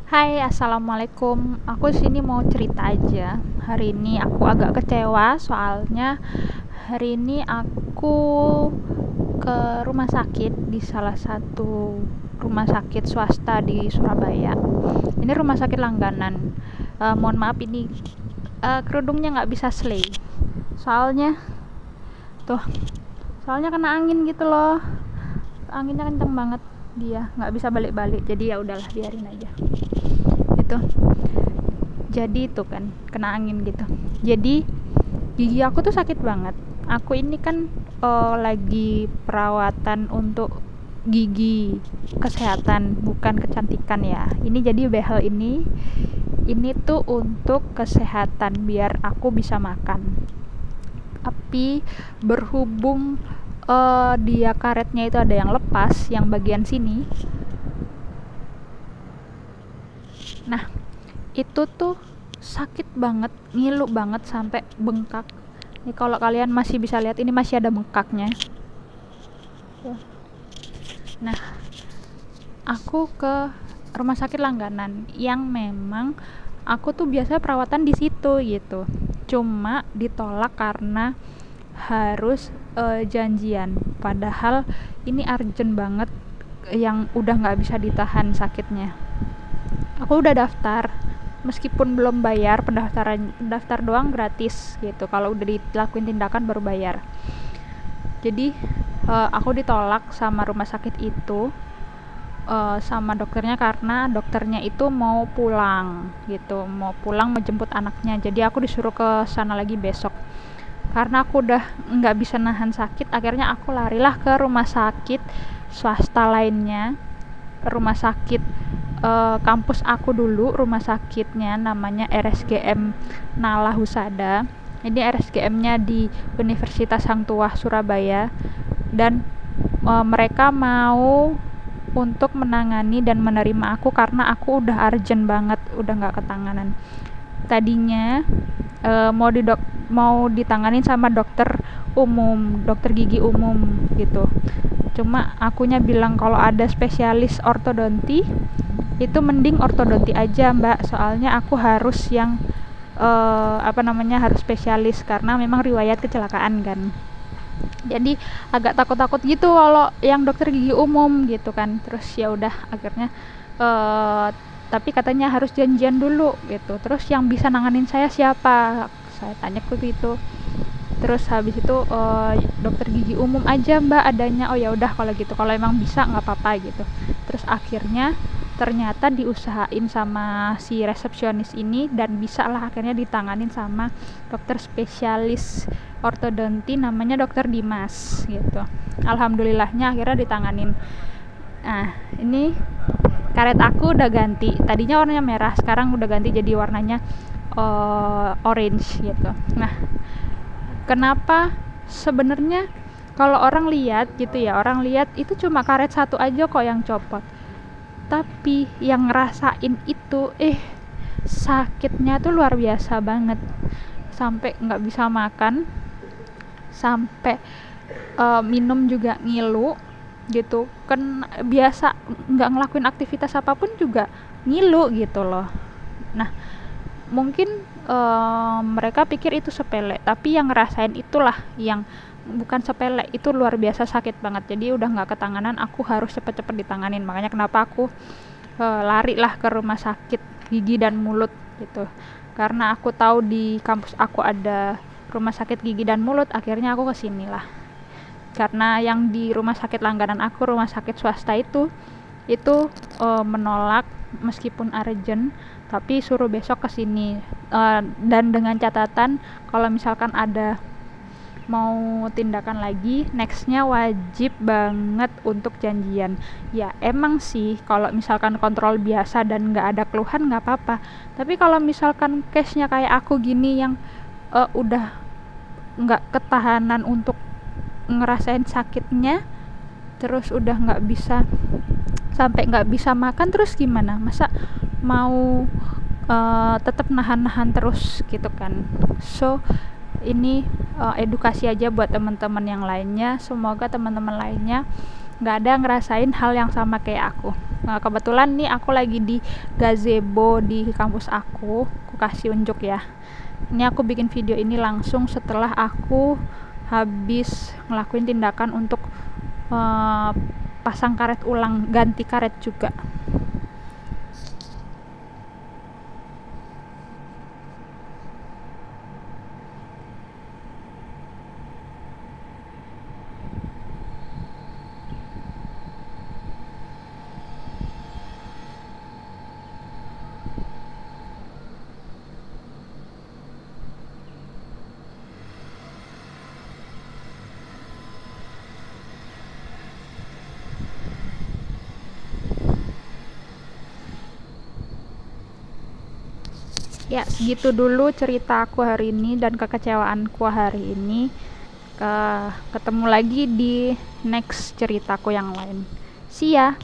Hai, assalamualaikum. Aku sini mau cerita aja. Hari ini aku agak kecewa soalnya hari ini aku ke rumah sakit di salah satu rumah sakit swasta di Surabaya. Ini rumah sakit langganan. Mohon maaf ini kerudungnya nggak bisa slay. Soalnya tuh, soalnya kena angin gitu loh. Anginnya kenceng banget dia, nggak bisa balik-balik. Jadi ya udahlah biarin aja. Itu jadi itu kan kena angin gitu, jadi gigi aku tuh sakit banget. Aku ini kan lagi perawatan untuk gigi kesehatan, bukan kecantikan ya. Ini jadi behel ini tuh untuk kesehatan biar aku bisa makan. Tapi berhubung dia karetnya itu ada yang lepas, yang bagian sini. Nah, itu tuh sakit banget, ngilu banget sampai bengkak. Ini kalau kalian masih bisa lihat, ini masih ada bengkaknya. Nah, aku ke rumah sakit langganan yang memang aku tuh biasa perawatan di situ gitu. Cuma ditolak karena harus janjian. Padahal ini urgent banget, yang udah nggak bisa ditahan sakitnya. Aku udah daftar, meskipun belum bayar. Pendaftar doang gratis gitu, kalau udah dilakuin tindakan baru bayar. Jadi aku ditolak sama rumah sakit itu, sama dokternya, karena dokternya itu mau pulang gitu, mau menjemput anaknya. Jadi aku disuruh ke sana lagi besok. Karena aku udah nggak bisa nahan sakit, akhirnya aku larilah ke rumah sakit swasta lainnya. Rumah sakit kampus aku dulu, rumah sakitnya namanya RSGM Nala Husada. Ini RSGM-nya di Universitas Hang Tuah Surabaya, dan mereka mau untuk menangani dan menerima aku karena aku udah urgent banget, udah nggak ketanganan. Tadinya mau ditanganin sama dokter umum, dokter gigi umum gitu. Cuma akunya bilang kalau ada spesialis ortodonti itu mending ortodonti aja mbak, soalnya aku harus yang harus spesialis karena memang riwayat kecelakaan kan. Jadi agak takut-takut gitu kalau yang dokter gigi umum gitu kan. Terus ya udah akhirnya tapi katanya harus janjian dulu gitu. Terus yang bisa nanganin saya siapa, saya tanya gitu. Terus habis itu dokter gigi umum aja mbak adanya. Oh ya udah kalau gitu, kalau emang bisa nggak apa-apa gitu. Terus akhirnya ternyata diusahain sama si resepsionis ini, dan bisa lah akhirnya ditanganin sama dokter spesialis ortodonti namanya dokter Dimas gitu. Alhamdulillahnya akhirnya ditanganin. Nah, ini karet aku udah ganti, tadinya warnanya merah, sekarang udah ganti jadi warnanya orange gitu. Nah, kenapa sebenarnya kalau orang lihat gitu ya, orang lihat itu cuma karet satu aja kok yang copot, tapi yang ngerasain itu sakitnya tuh luar biasa banget, sampai nggak bisa makan, sampai minum juga ngilu gitu kan. Biasa nggak ngelakuin aktivitas apapun juga ngilu gitu loh. Nah, mungkin mereka pikir itu sepele, tapi yang ngerasain itulah yang bukan sepele, itu luar biasa sakit banget. Jadi udah nggak ketanganan, aku harus cepet-cepet ditanganin. Makanya kenapa aku lari lah ke rumah sakit gigi dan mulut gitu, karena aku tahu di kampus aku ada rumah sakit gigi dan mulut. Akhirnya aku kesini lah, karena yang di rumah sakit langganan aku, rumah sakit swasta itu menolak meskipun urgent, tapi suruh besok kesini, dan dengan catatan kalau misalkan ada mau tindakan lagi, nextnya wajib banget untuk janjian. Ya emang sih kalau misalkan kontrol biasa dan nggak ada keluhan nggak apa-apa, tapi kalau misalkan case-nya kayak aku gini yang udah nggak ketahanan untuk ngerasain sakitnya, terus udah nggak bisa, sampai nggak bisa makan, terus gimana, masa mau tetap nahan-nahan terus gitu kan. So ini edukasi aja buat teman-teman yang lainnya, semoga teman-teman lainnya nggak ada ngerasain hal yang sama kayak aku. Nah, kebetulan nih aku lagi di gazebo di kampus aku kasih unjuk ya. Ini aku bikin video ini langsung setelah aku habis ngelakuin tindakan untuk pasang karet ulang, ganti karet juga. Ya, segitu dulu cerita aku hari ini dan kekecewaanku hari ini. Ketemu lagi di next ceritaku yang lain. See ya.